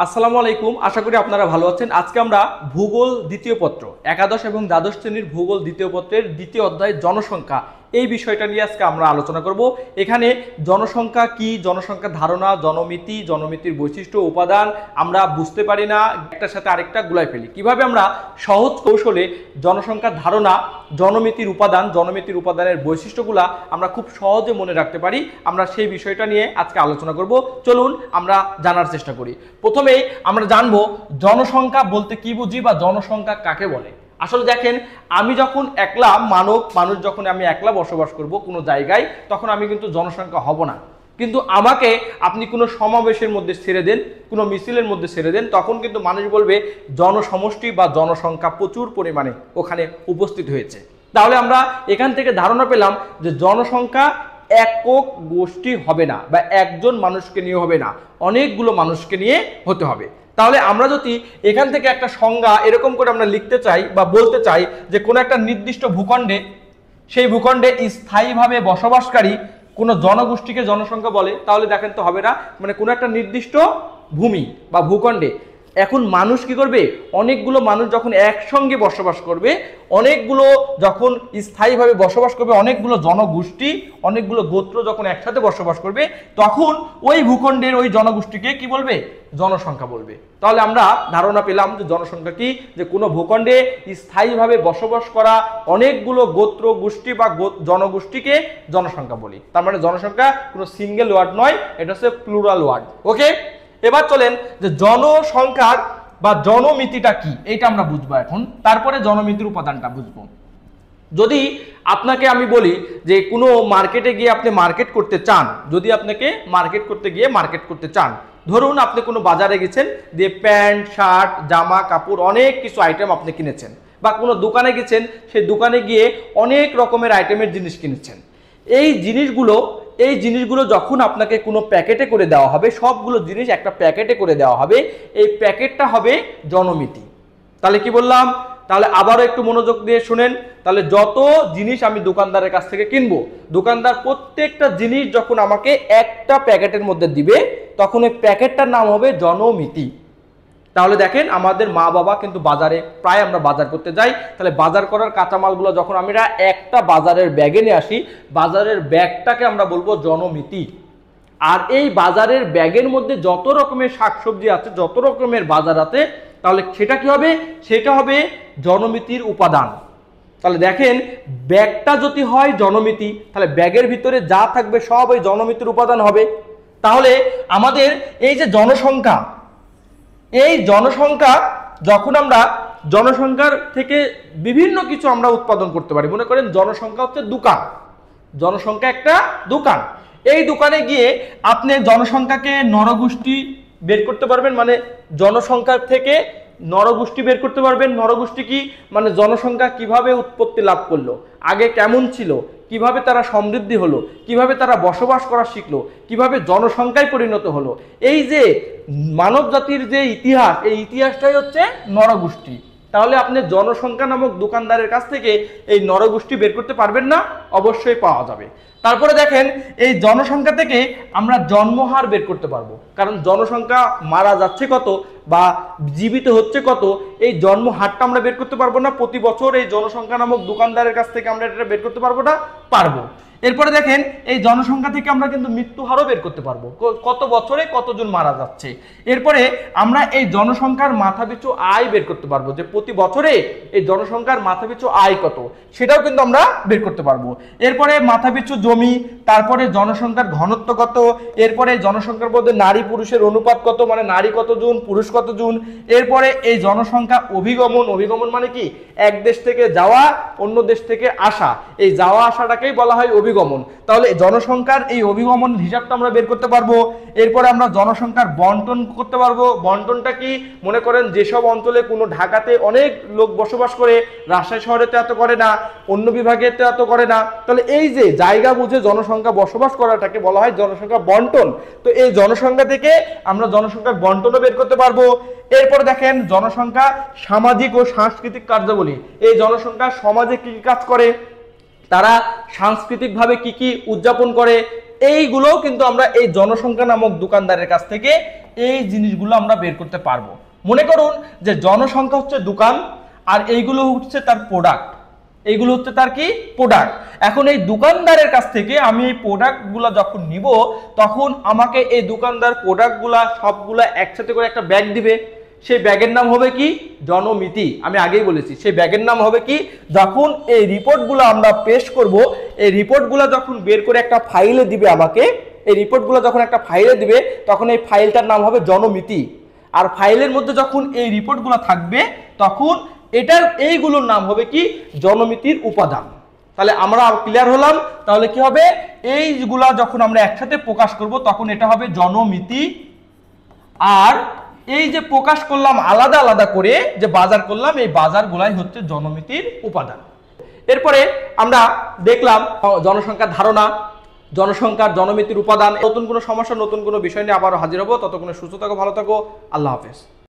আসসালামু আলাইকুম, আশা করি আপনারা ভালো আছেন। আজকে আমরা ভূগোল দ্বিতীয় পত্র একাদশ এবং দ্বাদশ শ্রেণীর ভূগোল দ্বিতীয় পত্রের দ্বিতীয় অধ্যায় জনসংখ্যা এই বিষয়টা নিয়ে আজকে আমরা আলোচনা করব। এখানে জনসংখ্যা কি, জনসংখ্যার ধারণা, জনমিতি, জনমিতির বৈশিষ্ট্য, উপাদান আমরা বুঝতে পারি না, একটার সাথে আরেকটা গুলাই ফেলি। কিভাবে আমরা সহজ কৌশলে জনসংখ্যার ধারণা, জনমিতির উপাদান, জনমিতির উপাদানের বৈশিষ্ট্যগুলা আমরা খুব সহজে মনে রাখতে পারি, আমরা সেই বিষয়টা নিয়ে আজকে আলোচনা করব। চলুন আমরা জানার চেষ্টা করি। প্রথমে আমরা জানবো জনসংখ্যা বলতে কি বুঝি বা জনসংখ্যা কাকে বলে। আসলে দেখেন, আমি যখন একলা মানুষ যখন আমি একলা বসবাস করব কোনো জায়গায়, তখন আমি কিন্তু জনসংখ্যা হব না। কিন্তু আমাকে আপনি কোনো সমাবেশের মধ্যে ছেড়ে দেন, কোনো মিছিলের মধ্যে ছেড়ে দেন, তখন কিন্তু মানুষ বলবে জনসমষ্টি বা জনসংখ্যা প্রচুর পরিমাণে ওখানে উপস্থিত হয়েছে। তাহলে আমরা এখান থেকে ধারণা পেলাম যে জনসংখ্যা একক গোষ্ঠী হবে না বা একজন মানুষকে নিয়ে হবে না, অনেকগুলো মানুষকে নিয়ে হতে হবে। তাহলে আমরা যদি এখান থেকে একটা সংজ্ঞা এরকম করে আমরা লিখতে চাই বা বলতে চাই যে কোনো একটা নির্দিষ্ট ভূখণ্ডে, সেই ভূখণ্ডে স্থায়ীভাবে বসবাসকারী কোনো জনগোষ্ঠীকে জনসংখ্যা বলে, তাহলে দেখেন তো হবে না। মানে কোনো একটা নির্দিষ্ট ভূমি বা ভূখণ্ডে এখন মানুষ কি করবে, অনেকগুলো মানুষ যখন একসঙ্গে বসবাস করবে, অনেকগুলো যখন স্থায়ীভাবে বসবাস করবে, অনেকগুলো জনগোষ্ঠী, অনেকগুলো গোত্র যখন একসাথে বসবাস করবে, তখন ওই ভূখণ্ডের ওই জনগোষ্ঠীকে কি বলবে, জনসংখ্যা বলবে। তাহলে আমরা ধারণা পেলাম যে জনসংখ্যা কি, যে কোনো ভূখণ্ডে স্থায়ীভাবে বসবাস করা অনেকগুলো গোত্র গোষ্ঠী বা জনগোষ্ঠীকে জনসংখ্যা বলি। তার মানে জনসংখ্যা কোনো সিঙ্গেল ওয়ার্ড নয়, এটা হচ্ছে প্লুরাল ওয়ার্ড। ওকে, এবার চলেন যে জনসংখ্যার বা জনমিতিটা কি এইটা আমরা বুঝবো এখন, তারপরে জনমিতির উপাদানটা বুঝবো। যদি আপনাকে আমি বলি যে কোনো মার্কেটে গিয়ে আপনি মার্কেট করতে চান, যদি আপনাকে মার্কেট করতে গিয়ে মার্কেট করতে চান, ধরুন আপনি কোনো বাজারে গেছেন, দিয়ে প্যান্ট, শার্ট, জামা কাপড় অনেক কিছু আইটেম আপনি কিনেছেন, বা কোনো দোকানে গেছেন, সেই দোকানে গিয়ে অনেক রকমের আইটেমের জিনিস কিনেছেন। এই জিনিসগুলো যখন আপনাকে কোনো প্যাকেটে করে দেওয়া হবে, সবগুলো জিনিস একটা প্যাকেটে করে দেওয়া হবে, এই প্যাকেটটা হবে জনমিতি। তাহলে কি বললাম, তাহলে আবারও একটু মনোযোগ দিয়ে শুনেন। তাহলে যত জিনিস আমি দোকানদারের কাছ থেকে কিনবো, দোকানদার প্রত্যেকটা জিনিস যখন আমাকে একটা প্যাকেটের মধ্যে দিবে, তখন এই প্যাকেটটার নাম হবে জনমিতি। তাহলে দেখেন, আমাদের মা বাবা কিন্তু বাজারে প্রায় আমরা বাজার করতে যাই, তাহলে বাজার করার কাঁচামালগুলো যখন আমরা একটা বাজারের ব্যাগে নিয়ে আসি, বাজারের ব্যাগটাকে আমরা বলবো জনমিতি। আর এই বাজারের ব্যাগের মধ্যে যত রকমের শাকসবজি আছে, যত রকমের বাজার আছে, তাহলে সেটা কি হবে, সেটা হবে জনমিতির উপাদান। তাহলে দেখেন, ব্যাগটা যদি হয় জনমিতি, তাহলে ব্যাগের ভিতরে যা থাকবে সব ওই জনমিতির উপাদান হবে। তাহলে আমাদের এই যে জনসংখ্যা, এই জনসংখ্যা যখন আমরা জনসংখ্যার থেকে বিভিন্ন কিছু আমরা উৎপাদন করতে পারি। মনে করেন জনসংখ্যা হচ্ছে দোকান, জনসংখ্যা একটা দোকান। এই দোকানে গিয়ে আপনি জনসংখ্যাকে নরগোষ্ঠী বের করতে পারবেন, মানে জনসংখ্যার থেকে নরগোষ্ঠী বের করতে পারবেন। নরগোষ্ঠী কি, মানে জনসংখ্যা কিভাবে উৎপত্তি লাভ করলো, আগে কেমন ছিল, কিভাবে তারা সমৃদ্ধি হলো, কিভাবে তারা বসবাস করা শিখলো, কিভাবে জনসংখ্যায় পরিণত হলো। এই যে মানব জাতির যে ইতিহাস, এই ইতিহাসটাই হচ্ছে নরগোষ্ঠী। তাহলে আপনি জনসংখ্যা নামক দোকানদারের কাছ থেকে এই নরগোষ্ঠী বের করতে পারবেন না, অবশ্যই পাওয়া যাবে। তারপরে দেখেন, এই জনসংখ্যা থেকে আমরা জন্মহার বের করতে পারবো, কারণ জনসংখ্যা মারা যাচ্ছে কত বা জীবিত হচ্ছে কত, এই জন্মহারটা আমরা বের করতে পারবো না। প্রতি বছর এই জনসংখ্যা নামক দোকানদারের কাছ থেকে আমরা এটা বের করতে পারবো না, পারবো। এরপরে দেখেন, এই জনসংখ্যা থেকে আমরা কিন্তু মৃত্যু হারও বের করতে পারবো, কত বছরে কতজন মারা যাচ্ছে। এরপরে আমরা এই জনসংখ্যার মাথাপিছু আয় বের করতে পারবো, যে প্রতি বছরে এই জনসংখ্যার মাথাপিছু আয় কত, সেটাও কিন্তু আমরা বের করতে পারবো। এরপরে মাথাপিছু জমি, তারপরে জনসংখ্যার ঘনত্ব কত, এরপরে জনসংখ্যার মধ্যে নারী পুরুষের অনুপাত কত, মানে নারী কতজন, পুরুষ কতজন। এরপরে এই জনসংখ্যা অভিগমন, অভিগমন মানে কি, এক দেশ থেকে যাওয়া, অন্য দেশ থেকে আসা, এই যাওয়া আসাটাকেই বলা হয় অভিগমন। তাহলে জনসংখ্যার এই অভিগমন হিসাবটা আমরা বের করতে পারবো। এরপরে আমরা জনসংখ্যার বন্টন করতে পারবো। বন্টনটা কি, মনে করেন যেসব অঞ্চলে কোনো ঢাকাতে অনেক লোক বসবাস করে, রাজশাহী শহরে তো এত করে না, অন্য বিভাগে তো এত করে না, তাহলে এই যে জায়গা বুঝে জনসংখ্যা বসবাস করাটাকে বলা হয় জনসংখ্যা বন্টন। তো এই জনসংখ্যা থেকে আমরা জনসংখ্যার বন্টনও বের করতে পারবো। এরপর দেখেন, জনসংখ্যা সামাজিক ও সাংস্কৃতিক কার্যাবলী, এই জনসংখ্যা সমাজে কি কাজ করে, তারা সাংস্কৃতিকভাবে কি কি উদযাপন করে, এইগুলোও কিন্তু আমরা এই জনসংখ্যা নামক দোকানদারের কাছ থেকে এই জিনিসগুলো আমরা বের করতে পারবো। মনে করুন যে জনসংখ্যা হচ্ছে দোকান, আর এইগুলো হচ্ছে তার প্রোডাক্ট, এইগুলো হচ্ছে তার কি প্রোডাক্ট। এখন এই দোকানদারের কাছ থেকে আমি এই প্রোডাক্টগুলো যখন নিব, তখন আমাকে এই দোকানদার প্রোডাক্টগুলা সবগুলা একসাথে করে একটা ব্যাগ দিবে। সেই ব্যাগের নাম হবে কি জনমিতি। আমি আগেই বলেছি সেই ব্যাগের নাম হবে কি, যখন এই রিপোর্টগুলো আমরা পেশ করব, এই রিপোর্টগুলো যখন বের করে একটা ফাইলে দিবে আমাকে, এই রিপোর্টগুলো যখন একটা ফাইলে দিবে, তখন এই ফাইলটার নাম হবে জনমিতি। আর ফাইলের মধ্যে যখন এই রিপোর্টগুলো থাকবে, তখন এটার এইগুলোর নাম হবে কি জনমিতির উপাদান। তাহলে আমরা ক্লিয়ার হলাম। তাহলে কি হবে, এইগুলা যখন আমরা একসাথে প্রকাশ করব, তখন এটা হবে জনমিতি। আর এই যে প্রকাশ করলাম আলাদা আলাদা করে যে বাজার করলাম, এই বাজারগুলাই হচ্ছে জনমিতির উপাদান। এরপরে আমরা দেখলাম জনসংখ্যার ধারণা, জনসংখ্যার জনমিতির উপাদান। নতুন কোনো সমস্যা, নতুন কোনো বিষয় নিয়ে আবারও হাজির হবো। ততক্ষণে সুস্থ থাকো, ভালো থাকো, আল্লাহ হাফেজ।